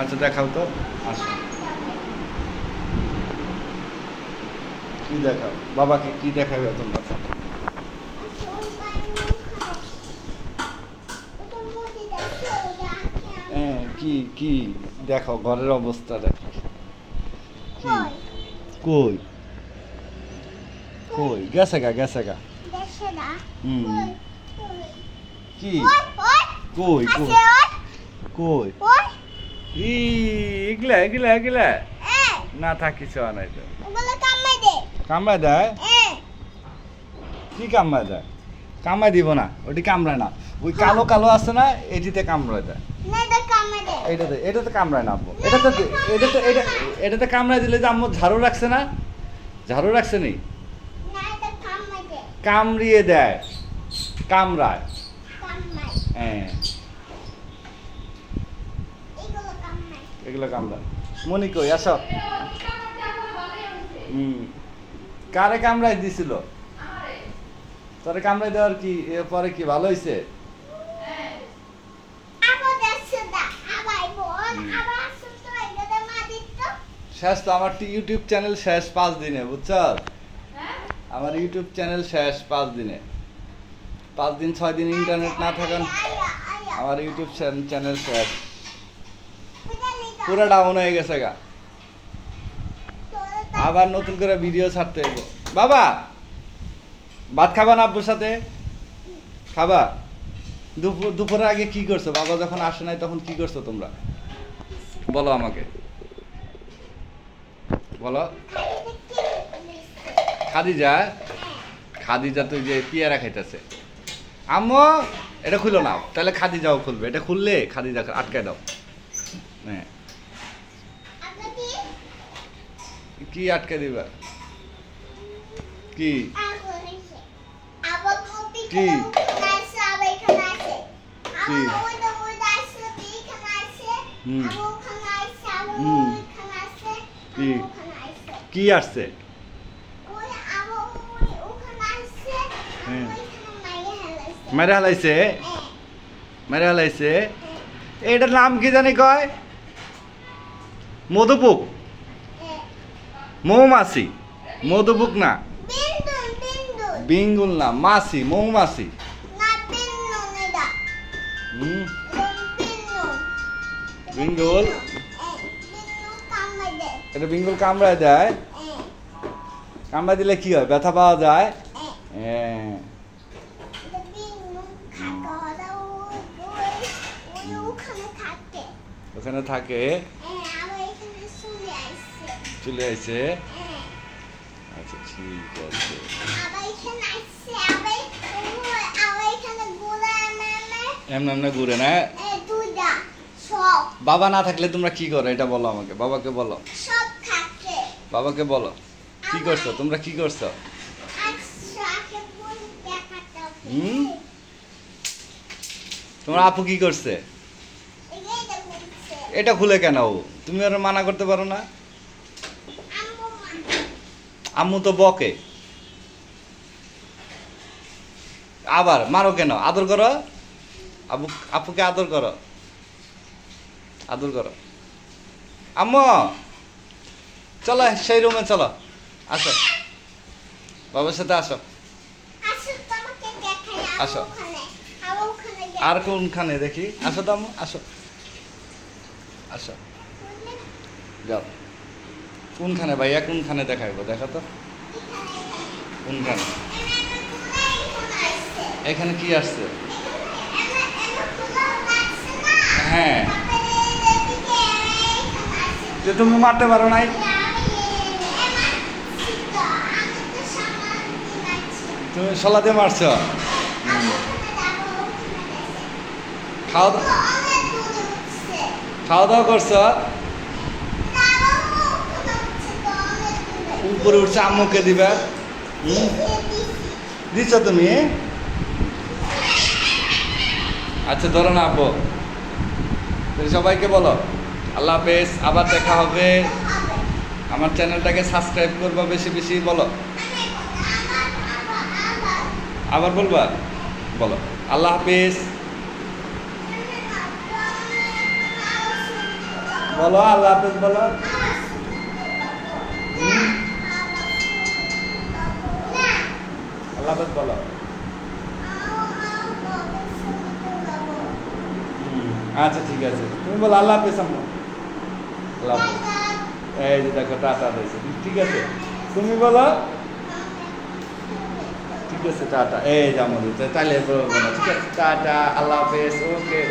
আচ্ছা দেখাও তো, আসো কি দেখাও, বাবাকে কি দেখাবে তোমরা? হ্যাঁ কি কি দেখাও, ঘরের অবস্থা দেখো কি, কই কই গেছে গা কি কই কই কই এগুলা এগুলা এগুলা না থাকিস নাই তো, কামড়ায় দেয় কি কামড়ায় দেয়? কামড়ায় দিব না, ওটি কামড়ায় না, ওই কালো কালো আছে না এটিতে কামড়ায় দেয়, এটাতে কামড়ায় না আব্বু, এটাতে কামড়ায় দিলে যে আম্মু ঝাড়ু রাখছে না, ঝাড়ু রাখছে নি, কামড়িয়ে দেয়, কামড়ায়, হ্যাঁ এগুলো কামড়ায়। মনি কই আসো, কারে কামড়াই দিছিল? তোরে কামড়াই দেওয়ার কি পরে কি ভালো হয়েছে? শেষ তো আমার ইউটিউব চ্যানেল শেষ 5 দিনে, বুঝছো? আমার ইউটিউব চ্যানেল শেষ 5 দিনে, 5 দিন 6 দিন ইন্টারনেট না থাকার আমার ইউটিউব চ্যানেল শেষ, পুরো ডাউন হয়ে গেছে গা, আবার নতুন করে ভিডিও ছাড়তে হইব। বাবা ভাত খাবা না আব্বুর সাথে? খাবা? দুপুরের আগে কি করছো? বাবা যখন আসে নাই তখন কি করছো তোমরা বলো আমাকে, বলো। খাদিজা তো যে পিয়ারা খাইতেছে, আম্মু এটা খুলো না, তাহলে খাদিজাও খুলবে, এটা খুললে খাদিজা আটকায় দাও। হ্যাঁ কি আটকে দিবা? কি কি কি আসছে? মেরে হালাইছে, মেরে হালাইছে, এটার নাম কি জানি কয়? মধুপুক, মৌমাছি, মধুপুক না, বিঙ্গুল না, মাছি, মৌমাছি। বিঙ্গুল, এটা বিঙ্গুল কামড়ায় দেয়, কামড়ায় দিলে কি হয়? ব্যথা পাওয়া যায়। হ্যাঁ ওখানে থাকে, চলে আইছে। আচ্ছা ঠিক আছে, এমন ঘুরে না। বাবা না থাকলে তোমরা কি করো এটা বলো আমাকে, বাবাকে বলো, বাবাকে বলো কি করছো তোমরা, কি করছো? তোমার আপু কি করছে? এটা খুলে কেন? তুমি ওরা মানা করতে পারো না? আম্মু তো বকে, আবার মারো কেন? আদর করো, আপুকে আদর করো, আদর করো। আম্মু চলো সেই রুমে চলো, আসো বাবার সাথে আসো, আসো। আর কোনখানে দেখি? আসো তো আম্মু, আসো আসো, যাও। কোনখানে ভাইয়া, কোনখানে দেখাইবো? দেখা তো কোনখানে, এখানে কি আসছে? হ্যাঁ যে তুমি মারতে পারো নাই, তুমি শলা দিয়ে মারছো। খাওয়া দাওয়া করছো? উপরে উঠছে, আম্মুকে দিবা, দিচ্ছ তুমি? আচ্ছা ধরো না আব্বু, সবাইকে বলো আল্লাহ হাফেজ, আবার দেখা হবে। আমার চ্যানেলটাকে সাবস্ক্রাইব করবা বেশি বেশি, বলো। আবার বলবা, বলো আল্লাহ হাফেজ। বলো আল্লাহ হাফেজ বলো। আল্লাহ হাফেজ বলো। আচ্ছা ঠিক আছে, তুমি বলো আল্লাহ হাফেজ। আম্মু আল্লাহ হাফেজ। এই যে দেখো টাটা দিয়েছে, ঠিক আছে তুমি বলো। ঠিক আছে টাটা, এই যে আমাদের তাহলে বলবো না, ঠিক আছে টাটা আল্লাহ হাফেজ, ওকে।